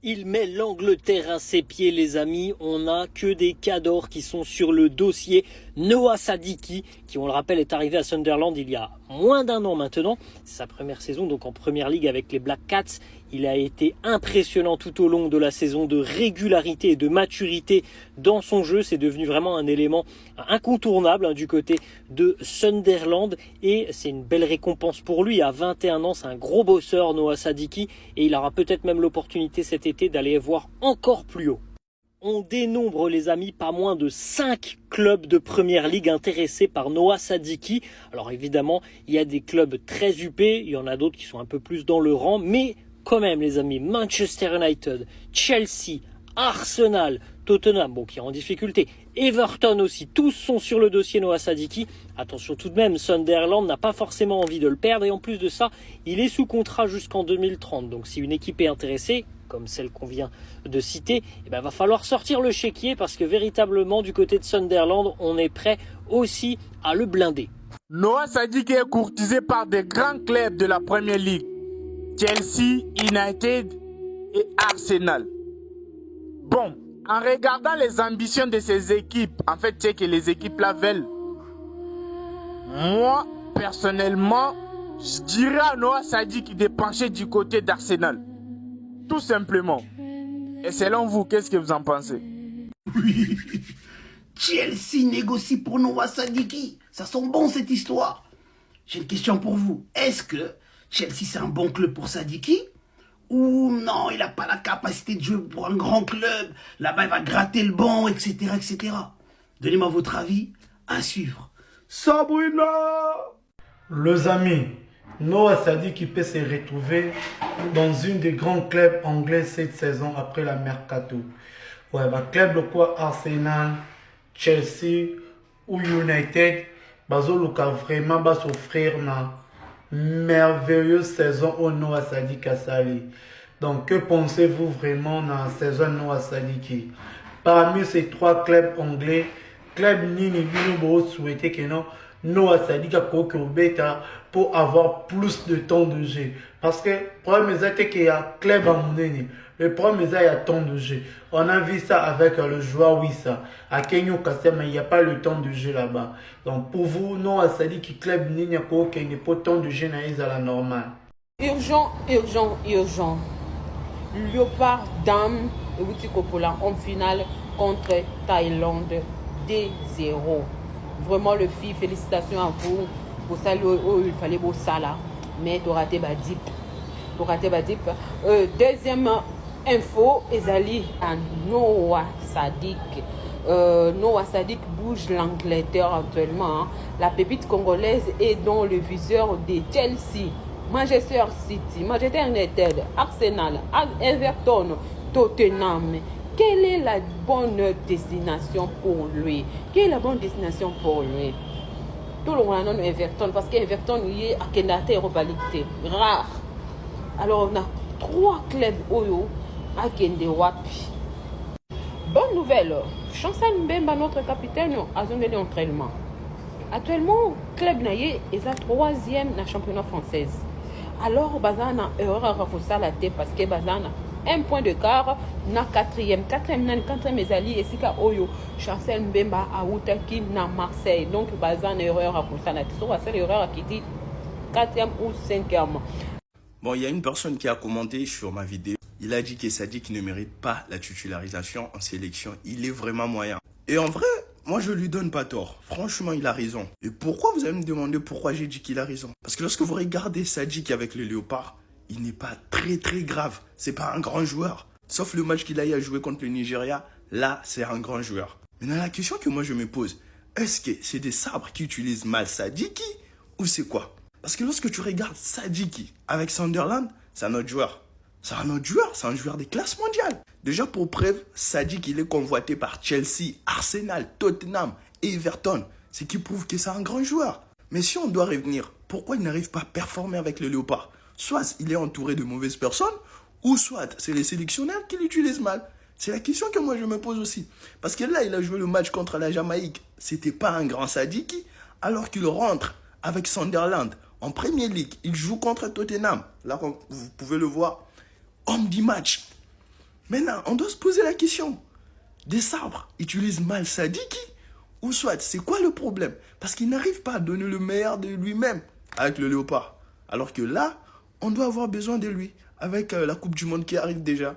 Il met l'Angleterre à ses pieds, les amis. On n'a que des cadors qui sont sur le dossier. Noah Sadiki, qui, on le rappelle, est arrivé à Sunderland il y a moins d'un an maintenant. C'est sa première saison, donc en Première Ligue avec les Black Cats. Il a été impressionnant tout au long de la saison de régularité et de maturité dans son jeu. C'est devenu vraiment un élément incontournable du côté de Sunderland. Et c'est une belle récompense pour lui. À 21 ans, c'est un gros bosseur, Noah Sadiki. Et il aura peut-être même l'opportunité cet été d'aller voir encore plus haut. On dénombre, les amis, pas moins de 5 clubs de Première Ligue intéressés par Noah Sadiki. Alors évidemment, il y a des clubs très huppés, il y en a d'autres qui sont un peu plus dans le rang, mais quand même, les amis, Manchester United, Chelsea, Arsenal, Tottenham, bon, qui est en difficulté, Everton aussi, tous sont sur le dossier Noah Sadiki. Attention tout de même, Sunderland n'a pas forcément envie de le perdre et en plus de ça, il est sous contrat jusqu'en 2030. Donc si une équipe est intéressée, comme celle qu'on vient de citer, va falloir sortir le chéquier parce que véritablement du côté de Sunderland, on est prêt aussi à le blinder. Noah Sadiki est courtisé par des grands clubs de la Premier League, Chelsea, United et Arsenal. Bon, en regardant les ambitions de ces équipes, en fait, c'est que les équipes la veulent. Moi, personnellement, je dirais à Noah Sadiki de pencher du côté d'Arsenal. Tout simplement. Et selon vous, qu'est-ce que vous en pensez? Oui. Chelsea négocie pour Noah Sadiki. Ça sent bon cette histoire. J'ai une question pour vous. Est-ce que Chelsea c'est un bon club pour Sadiki? Ou non, il n'a pas la capacité de jouer pour un grand club. Là-bas, il va gratter le banc, etc. etc. Donnez-moi votre avis à suivre. Sabrina! Les amis, Noah Sadiki peut se retrouver dans une des grands clubs anglais cette saison après la mercato. Ouais, club de quoi Arsenal, Chelsea ou United, bazoluka vraiment va s'offrir une merveilleuse saison au Noah Sadiki Sali. Donc, que pensez-vous vraiment dans la saison Noah Sadiki? Parmi ces trois clubs anglais, club Nini Bino souhaité que non Noah Sadiki a bêta pour avoir plus de temps de jeu. Parce que le problème c'est qu'il y a club à Mouneni. Le problème c'est qu'il y a temps de jeu. On a vu ça avec le joueur Wissa. À Kenyo Kassem, il n'y a pas le temps de jeu là-bas. Donc pour vous, Noah Sadiki club Nini a pas temps de jeu à la normale. Urgent, urgent, urgent. Léopard Dame et Witi Kopola en finale contre Thaïlande 2-0. Vraiment le filles, félicitations à vous. Pour ça, il fallait beau ça là. Mais tu as raté Badip. Deuxième info, Ezali à Noah Sadik. Noah Sadik bouge l'Angleterre actuellement. Hein. La pépite congolaise est dans le viseur de Chelsea, Manchester City, Manchester United, Arsenal, Everton, Tottenham. Quelle est la bonne destination pour lui? Quelle est la bonne destination pour lui? Tout le monde a Everton parce qu'Everton est à Kendate Europa League. Rare. Alors on a 3 clubs Oyo à Kende Wapi. Bonne nouvelle. Chancel Mbemba, notre capitaine, a zone d'entraînement. Actuellement, club Naye est à 3e dans le championnat français. Alors, Bazana erreur à ça la tête parce que Bazana un point de quart na 4e ezali esika oyo Chancel Mbemba a outaki na Marseille. Donc Bazana erreur à ça la tête. So va faire erreur qui dit 4e ou 5e. Bon, il y a une personne qui a commenté sur ma vidéo. Il a dit que Sadiki ne mérite pas la titularisation en sélection. Il est vraiment moyen. Et en vrai, moi, je lui donne pas tort. Franchement, il a raison. Et pourquoi vous allez me demander pourquoi j'ai dit qu'il a raison? Parce que lorsque vous regardez Sadiki avec le Léopard, il n'est pas très grave. C'est pas un grand joueur. Sauf le match qu'il a eu à jouer contre le Nigeria. Là, c'est un grand joueur. Maintenant, la question que moi, je me pose, est-ce que c'est des sabres qui utilisent mal Sadiki ou c'est quoi? Parce que lorsque tu regardes Sadiki avec Sunderland, c'est un autre joueur. C'est un joueur des classes mondiales. Déjà pour preuve, Sadiki il est convoité par Chelsea, Arsenal, Tottenham et Everton. Ce qui prouve que c'est un grand joueur. Mais si on doit revenir, pourquoi il n'arrive pas à performer avec le Léopard? Soit il est entouré de mauvaises personnes, ou soit c'est les sélectionneurs qui l'utilisent mal. C'est la question que moi je me pose aussi. Parce que là, il a joué le match contre la Jamaïque. C'était pas un grand Sadiki, alors qu'il rentre avec Sunderland en Premier League. Il joue contre Tottenham. Là, vous pouvez le voir. Homme du match. Maintenant, on doit se poser la question. Des sabres utilisent mal Sadiki? Ou soit, c'est quoi le problème? Parce qu'il n'arrive pas à donner le meilleur de lui-même avec le léopard. Alors que là, on doit avoir besoin de lui avec la Coupe du Monde qui arrive déjà.